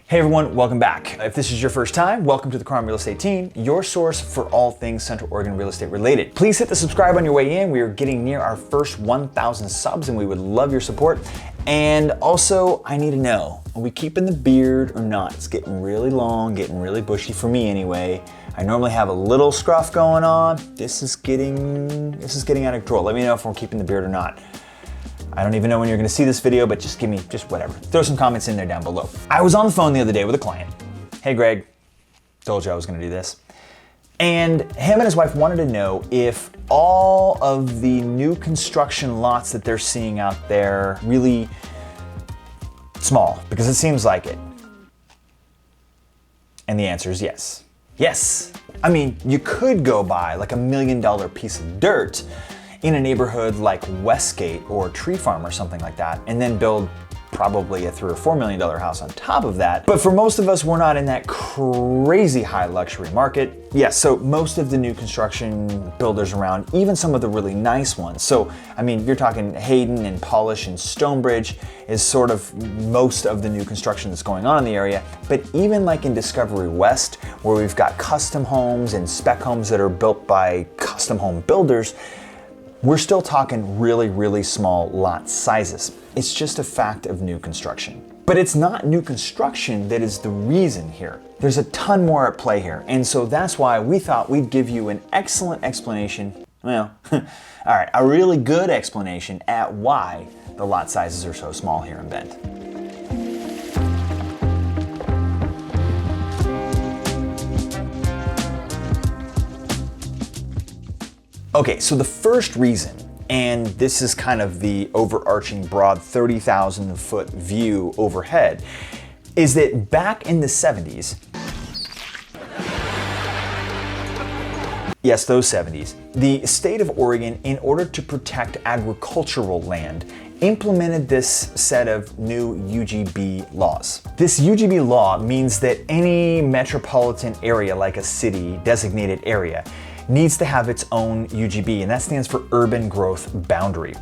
Hey everyone, welcome back. If this is your first time, welcome to the Kromm Real Estate Team, your source for all things Central Oregon real estate related. Please hit the subscribe on your way in. We are getting near our first 1,000 subs and we would love your support. And also, I need to know, are we keeping the beard or not? It's getting really long, getting really bushy for me anyway. I normally have a little scruff going on. This is getting out of control. Let me know if we're keeping the beard or not. I don't even know when you're gonna see this video, but just whatever. Throw some comments in there down below. I was on the phone the other day with a client. Hey Greg, told you I was gonna do this. And him and his wife wanted to know if all of the new construction lots that they're seeing out there really small, because it seems like it. And the answer is yes. Yes. I mean, you could go buy like $1 million piece of dirt in a neighborhood like Westgate or Tree Farm or something like that, and then build probably a $3 or $4 million house on top of that. But for most of us, we're not in that crazy high luxury market. Yes, so most of the new construction builders around, even some of the really nice ones. So, I mean, you're talking Hayden and Polish and Stonebridge is sort of most of the new construction that's going on in the area. But even like in Discovery West, where we've got custom homes and spec homes that are built by custom home builders, we're still talking really, really small lot sizes. It's just a fact of new construction. But it's not new construction that is the reason here. There's a ton more at play here. And so that's why we thought we'd give you an excellent explanation. Well, all right, a really good explanation at why the lot sizes are so small here in Bend. Okay, so the first reason, and this is kind of the overarching broad 30,000 foot view overhead, is that back in the 70s, yes, those 70s, the state of Oregon, in order to protect agricultural land, implemented this set of new UGB laws. This UGB law means that any metropolitan area, like a city designated area, needs to have its own UGB, and that stands for Urban Growth Boundary.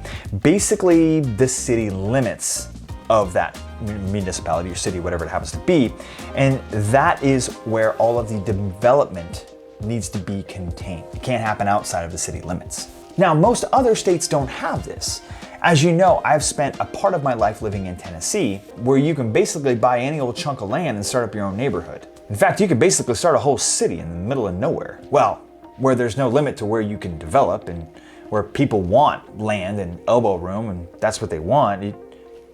Basically, the city limits of that municipality or city, whatever it happens to be, and that is where all of the development needs to be contained. It can't happen outside of the city limits. Now, most other states don't have this. As you know, I've spent a part of my life living in Tennessee, where you can basically buy any old chunk of land and start up your own neighborhood. In fact, you could basically start a whole city in the middle of nowhere. Well, where there's no limit to where you can develop and where people want land and elbow room, and that's what they want.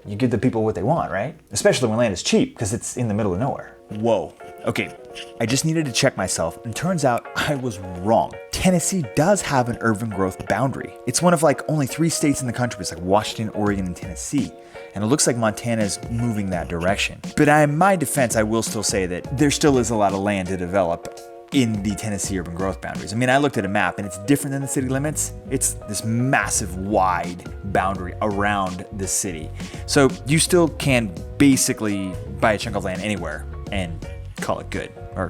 You give the people what they want, right? Especially when land is cheap, because it's in the middle of nowhere. Whoa. Okay, I just needed to check myself, and turns out I was wrong. Tennessee does have an urban growth boundary. It's one of like only 3 states in the country. It's like Washington, Oregon, and Tennessee. And it looks like Montana is moving that direction. But in my defense, I will still say that there still is a lot of land to develop in the Tennessee urban growth boundaries. I mean, I looked at a map and it's different than the city limits. It's this massive wide boundary around the city. So you still can basically buy a chunk of land anywhere and call it good, or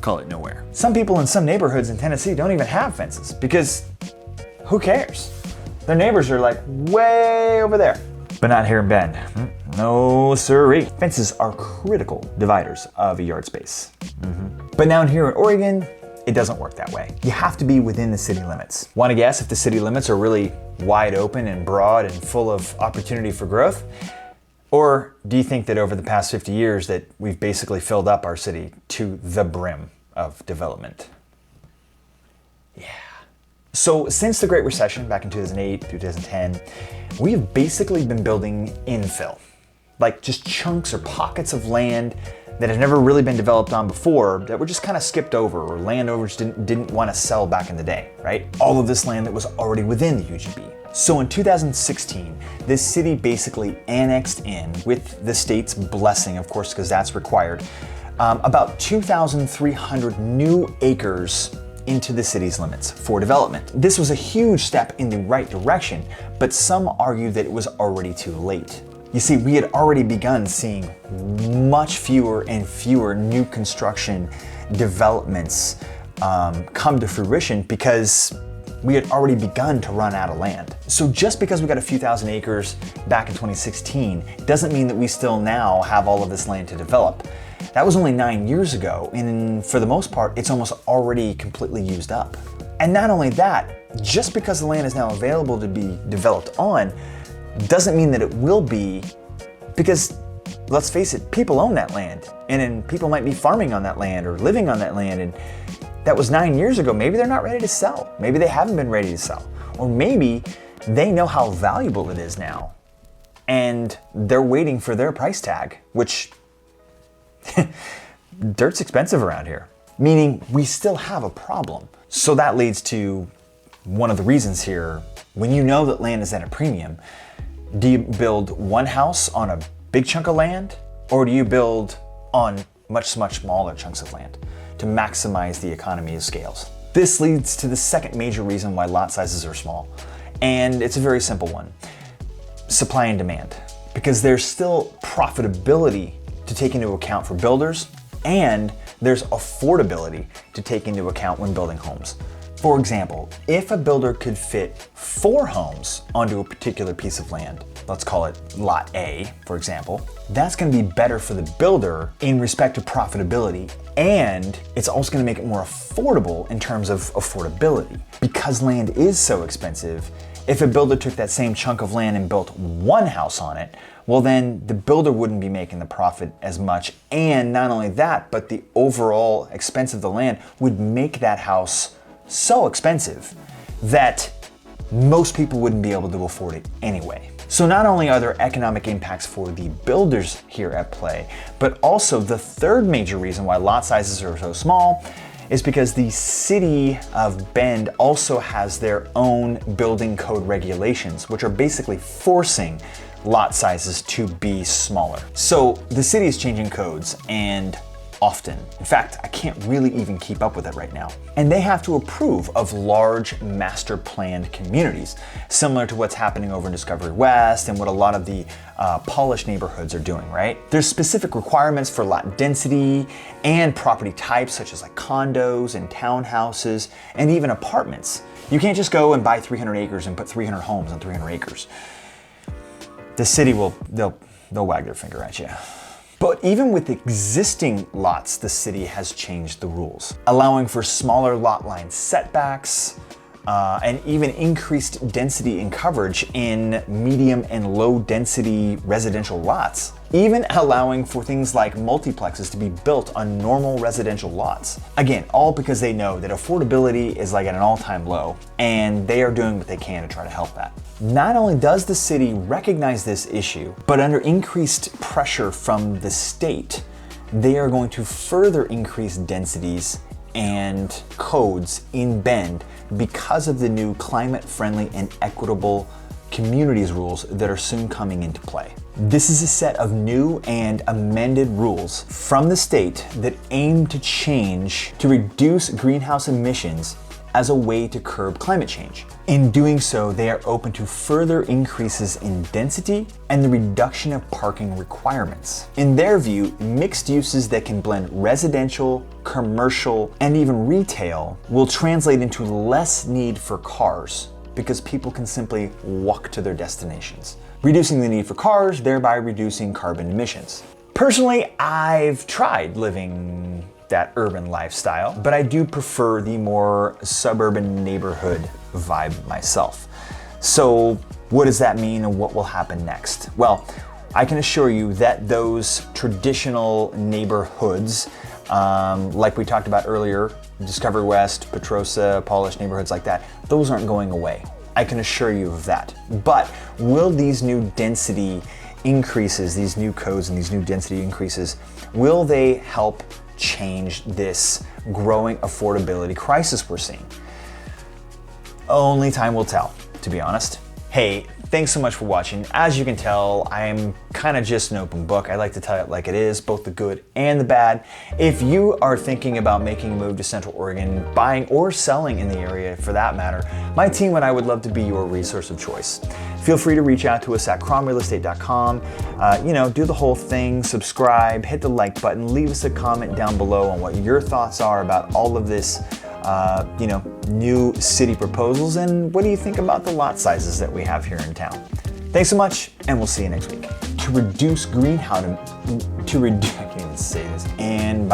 call it nowhere. Some people in some neighborhoods in Tennessee don't even have fences because who cares? Their neighbors are like way over there. But not here in Bend. No siree. Fences are critical dividers of a yard space. But down here in Oregon, it doesn't work that way. You have to be within the city limits. Want to guess if the city limits are really wide open and broad and full of opportunity for growth? Or do you think that over the past 50 years that we've basically filled up our city to the brim of development? Yeah. So since the Great Recession back in 2008 through 2010, we've basically been building infill, like just chunks or pockets of land that had never really been developed on before that were just kind of skipped over, or landowners didn't want to sell back in the day, right? All of this land that was already within the UGB. So in 2016, this city basically annexed in, with the state's blessing, of course, because that's required, about 2,300 new acres into the city's limits for development. This was a huge step in the right direction, but some argue that it was already too late. You see, we had already begun seeing much fewer and fewer new construction developments come to fruition because we had already begun to run out of land. So just because we got a few thousand acres back in 2016 doesn't mean that we still now have all of this land to develop. That was only 9 years ago, and for the most part, it's almost already completely used up. And not only that, just because the land is now available to be developed on doesn't mean that it will be, because let's face it, people own that land, and then people might be farming on that land or living on that land, and that was 9 years ago. Maybe they're not ready to sell. Maybe they haven't been ready to sell. Or maybe they know how valuable it is now, and they're waiting for their price tag, which dirt's expensive around here, meaning we still have a problem. So that leads to one of the reasons here. When you know that land is at a premium, do you build one house on a big chunk of land, or do you build on much smaller chunks of land to maximize the economy of scales? This leads to the second major reason why lot sizes are small, and it's a very simple one: supply and demand. Because there's still profitability to take into account for builders, and there's affordability to take into account when building homes. For example, if a builder could fit 4 homes onto a particular piece of land, let's call it Lot A, for example, that's gonna be better for the builder in respect to profitability, and it's also gonna make it more affordable in terms of affordability. Because land is so expensive, if a builder took that same chunk of land and built one house on it, well then the builder wouldn't be making the profit as much, and not only that, but the overall expense of the land would make that house so expensive that most people wouldn't be able to afford it anyway. So not only are there economic impacts for the builders here at play, but also the third major reason why lot sizes are so small is because the city of Bend also has their own building code regulations, which are basically forcing lot sizes to be smaller. So the city is changing codes, and often. In fact, I can't really even keep up with it right now. And they have to approve of large master planned communities, similar to what's happening over in Discovery West and what a lot of the polished neighborhoods are doing, right? There's specific requirements for lot density and property types, such as like condos and townhouses and even apartments. You can't just go and buy 300 acres and put 300 homes on 300 acres. The city they'll wag their finger at you. But even with existing lots, the city has changed the rules, allowing for smaller lot line setbacks and even increased density and coverage in medium and low density residential lots, even allowing for things like multiplexes to be built on normal residential lots. Again, all because they know that affordability is like at an all-time low, and they are doing what they can to try to help that. Not only does the city recognize this issue, but under increased pressure from the state, they are going to further increase densities and codes in Bend because of the new climate-friendly and equitable communities rules that are soon coming into play. This is a set of new and amended rules from the state that aim to change to reduce greenhouse emissions as a way to curb climate change. In doing so, they are open to further increases in density and the reduction of parking requirements. In their view, mixed uses that can blend residential, commercial, and even retail will translate into less need for cars because people can simply walk to their destinations, reducing the need for cars, thereby reducing carbon emissions. Personally, I've tried living that urban lifestyle, but I do prefer the more suburban neighborhood vibe myself. So what does that mean and what will happen next? Well, I can assure you that those traditional neighborhoods, like we talked about earlier, Discovery West, Petrosa, polished neighborhoods like that, those aren't going away. I can assure you of that. But will these new density increases, these new codes and these new density increases, will they help change this growing affordability crisis we're seeing? Only time will tell, to be honest. Hey, thanks so much for watching. As you can tell, I'm kind of just an open book. I like to tell it like it is, both the good and the bad. If you are thinking about making a move to Central Oregon, buying or selling in the area for that matter, my team and I would love to be your resource of choice. Feel free to reach out to us at krommrealestate.com. Do the whole thing, subscribe, hit the like button, leave us a comment down below on what your thoughts are about all of this new city proposals, and what do you think about the lot sizes that we have here in town? Thanks so much, and we'll see you next week. To reduce greenhouse, I can't even say this, and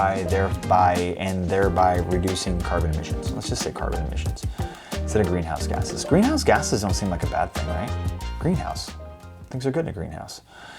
thereby reducing carbon emissions. Let's just say carbon emissions instead of greenhouse gases. Greenhouse gases don't seem like a bad thing, right? Greenhouse. Things are good in a greenhouse.